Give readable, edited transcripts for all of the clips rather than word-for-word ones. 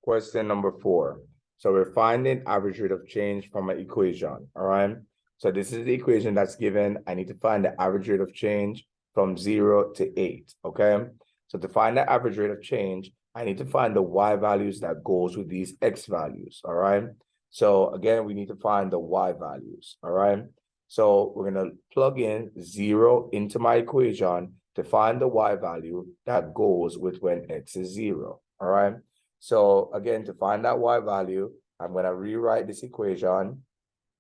Question number 4. So we're finding average rate of change from an equation, all right? So this is the equation that's given. I need to find the average rate of change from 0 to 8, okay? So to find the average rate of change, I need to find the y values that goes with these x values, all right? So again, we need to find the y values, all right? So we're going to plug in 0 into my equation to find the y value that goes with when x is 0, all right? So again, to find that y value, I'm going to rewrite this equation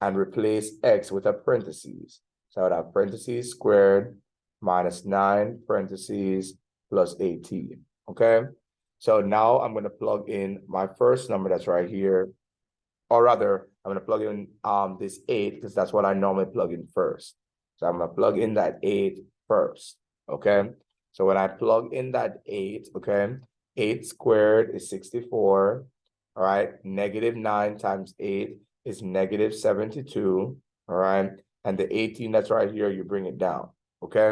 and replace x with a parentheses. So I would have parentheses squared minus 9 parentheses plus 18, okay? So now I'm going to plug in my first number that's right here, or rather, I'm going to plug in this 8 because that's what I normally plug in first. So I'm going to plug in that 8 first, okay? So when I plug in that 8, okay, 8 squared is 64, all right? Negative 9 times 8 is negative 72, all right? And the 18 that's right here, you bring it down, okay?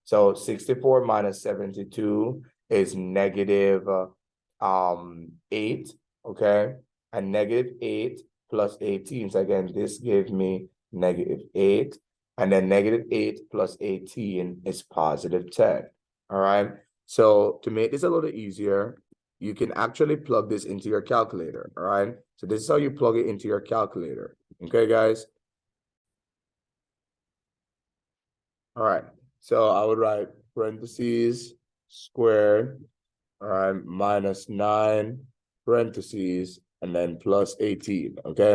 So 64 minus 72 is negative 8, okay? And negative 8 plus 18. So again, this gives me negative 8. And then negative 8 plus 18 is positive 10. All right. So to make this a little easier, you can actually plug this into your calculator. All right. So this is how you plug it into your calculator. Okay, guys. All right. So I would write parentheses squared, all right, minus 9 parentheses, and then plus 18, okay?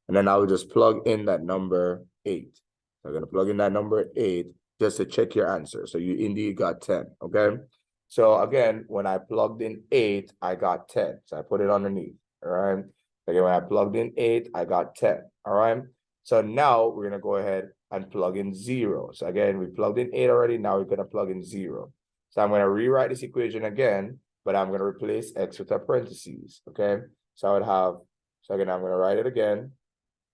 And then I would just plug in that number 8. So I'm going to plug in that number 8 just to check your answer. So you indeed got 10, okay? So again, when I plugged in 8, I got 10. So I put it underneath, all right? Again, when I plugged in 8, I got 10, all right? So now we're going to go ahead and plug in 0. So again, we plugged in 8 already. Now we're going to plug in 0. So I'm going to rewrite this equation again, but I'm going to replace x with a parentheses, okay? So I would have, so again, I'm going to write it again.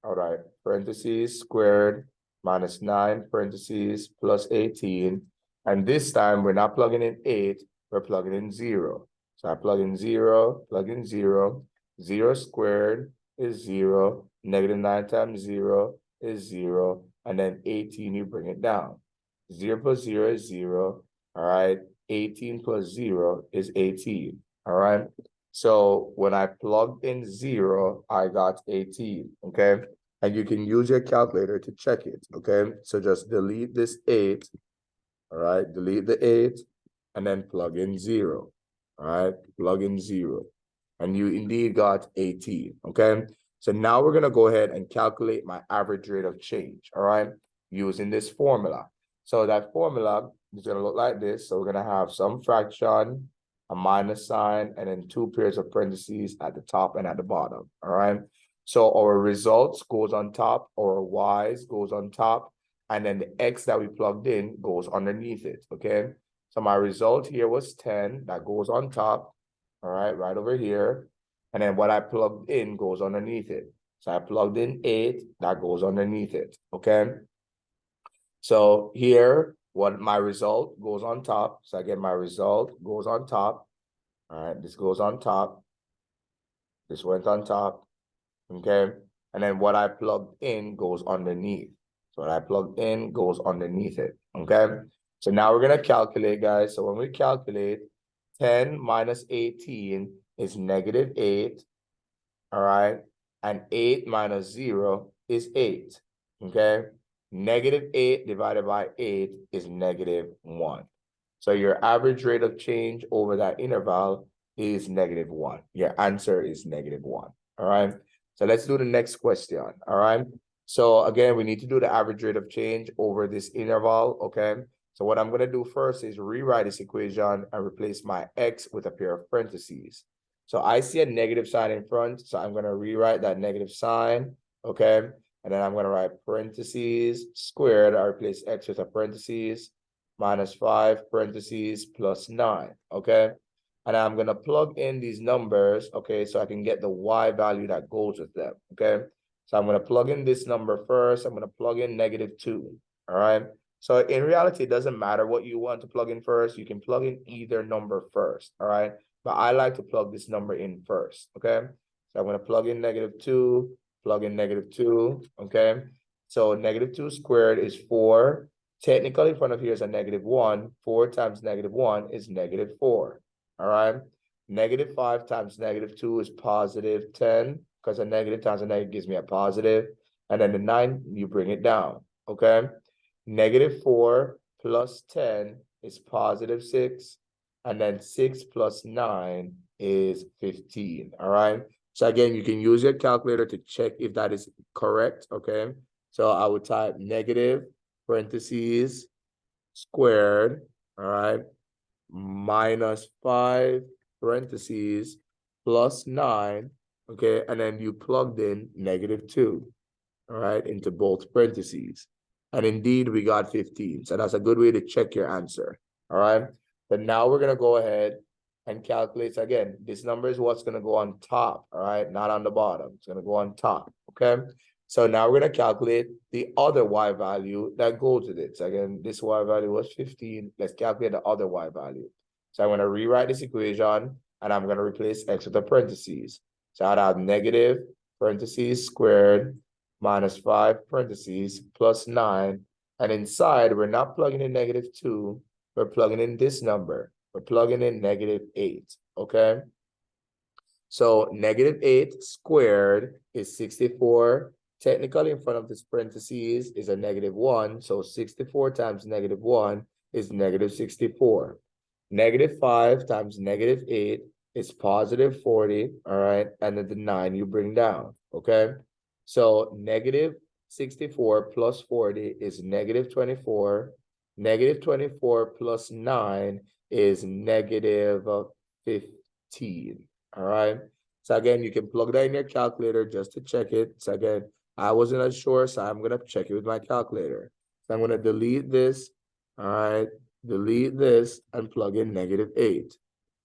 All right, parentheses squared minus 9 parentheses plus 18. And this time we're not plugging in 8, we're plugging in 0. So I plug in 0, plug in 0. 0 squared is 0. Negative 9 times 0 is 0. And then 18, you bring it down. 0 plus 0 is 0. All right. 18 plus 0 is 18, all right? So when I plugged in 0, I got 18, okay? And you can use your calculator to check it, okay? So just delete this 8, all right? Delete the 8, and then plug in 0, all right? Plug in 0, and you indeed got 18, okay? So now we're gonna go ahead and calculate my average rate of change, all right? Using this formula. So that formula is going to look like this. So we're going to have some fraction, a minus sign, and then 2 pairs of parentheses at the top and at the bottom. All right. So our results goes on top, our y's goes on top, and then the x that we plugged in goes underneath it. Okay. So my result here was 10. That goes on top. All right. Right over here. And then what I plugged in goes underneath it. So I plugged in 8. That goes underneath it. Okay. So here, what my result goes on top. So again, my result goes on top. All right, this goes on top. This went on top. Okay. And then what I plugged in goes underneath. So what I plugged in goes underneath it. Okay. So now we're going to calculate, guys. So when we calculate, 10 minus 18 is negative 8. All right. And 8 minus 0 is 8. Okay. Negative 8 divided by 8 is negative 1. So your average rate of change over that interval is negative 1. Your answer is negative 1. All right. So let's do the next question. All right. So again, we need to do the average rate of change over this interval. Okay. So what I'm going to do first is rewrite this equation and replace my x with a pair of parentheses. So I see a negative sign in front. So I'm going to rewrite that negative sign. Okay. And then I'm going to write parentheses squared. I replace x with a parentheses minus 5 parentheses plus 9. Okay. And I'm going to plug in these numbers. Okay. So I can get the y value that goes with them. Okay. So I'm going to plug in this number first. I'm going to plug in negative 2. All right. So in reality, it doesn't matter what you want to plug in first. You can plug in either number first. All right. but I like to plug this number in first, okay? So I'm gonna plug in -2, plug in -2, okay? So -2 squared is 4. Technically, in front of here is a -1. 4 times -1 is -4, all right? -5 times -2 is positive 10, because a negative times a negative gives me a positive. And then the 9, you bring it down, okay? -4 plus 10 is positive 6. And then 6 plus 9 is 15, all right? So again, you can use your calculator to check if that is correct, okay? So I would type negative parentheses squared, all right, -5 parentheses plus 9, okay? And then you plugged in -2, all right, into both parentheses. And indeed, we got 15. So that's a good way to check your answer, all right? But now we're going to go ahead and calculate. Again, this number is what's going to go on top, all right? Not on the bottom. It's going to go on top, okay? So now we're going to calculate the other y value that goes with it. So again, this y value was 15. Let's calculate the other y value. So I'm going to rewrite this equation, and I'm going to replace x with the parentheses. So I'd have negative parentheses squared -5 parentheses plus 9. And inside, we're not plugging in -2. We're plugging in this number. We're plugging in -8, okay? So -8 squared is 64. Technically, in front of this parentheses is a -1. So 64 times -1 is -64. -5 times -8 is positive 40, all right? And then the 9 you bring down, okay? So -64 plus 40 is -24. -24 plus 9 is -15. All right. So again, you can plug that in your calculator just to check it. So again, I wasn't as sure, so I'm gonna check it with my calculator. So I'm gonna delete this. All right, delete this and plug in -8.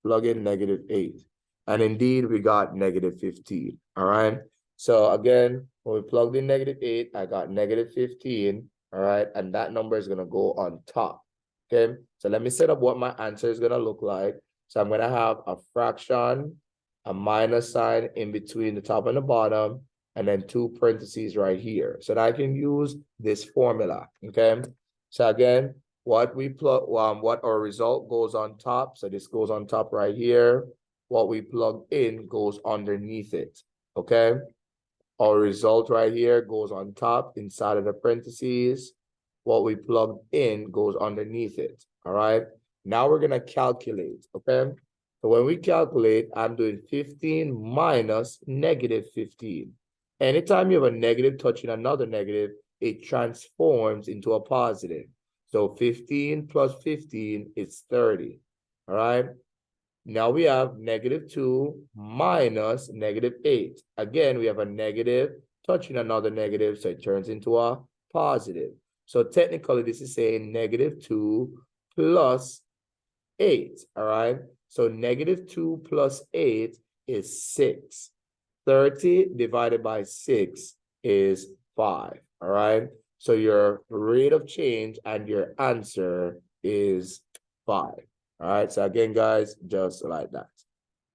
Plug in -8. And indeed, we got -15. All right. So again, when we plugged in -8, I got -15. All right, and that number is gonna go on top. Okay. So let me set up what my answer is gonna look like. So I'm gonna have a fraction, a minus sign in between the top and the bottom, and then 2 parentheses right here. So that I can use this formula, okay? So again, what our result goes on top. So this goes on top right here. What we plug in goes underneath it, okay? Our result right here goes on top inside of the parentheses. What we plug in goes underneath it, all right? Now we're gonna calculate, okay? So when we calculate, I'm doing 15 minus -15. Anytime you have a negative touching another negative, it transforms into a positive. So 15 plus 15 is 30, all right? Now we have -2 minus -8. Again, we have a negative touching another negative, so it turns into a positive. So technically, this is saying -2 plus 8, all right? So -2 plus 8 is 6. 30 divided by 6 is 5, all right? So your rate of change and your answer is 5. All right, so again, guys, just like that.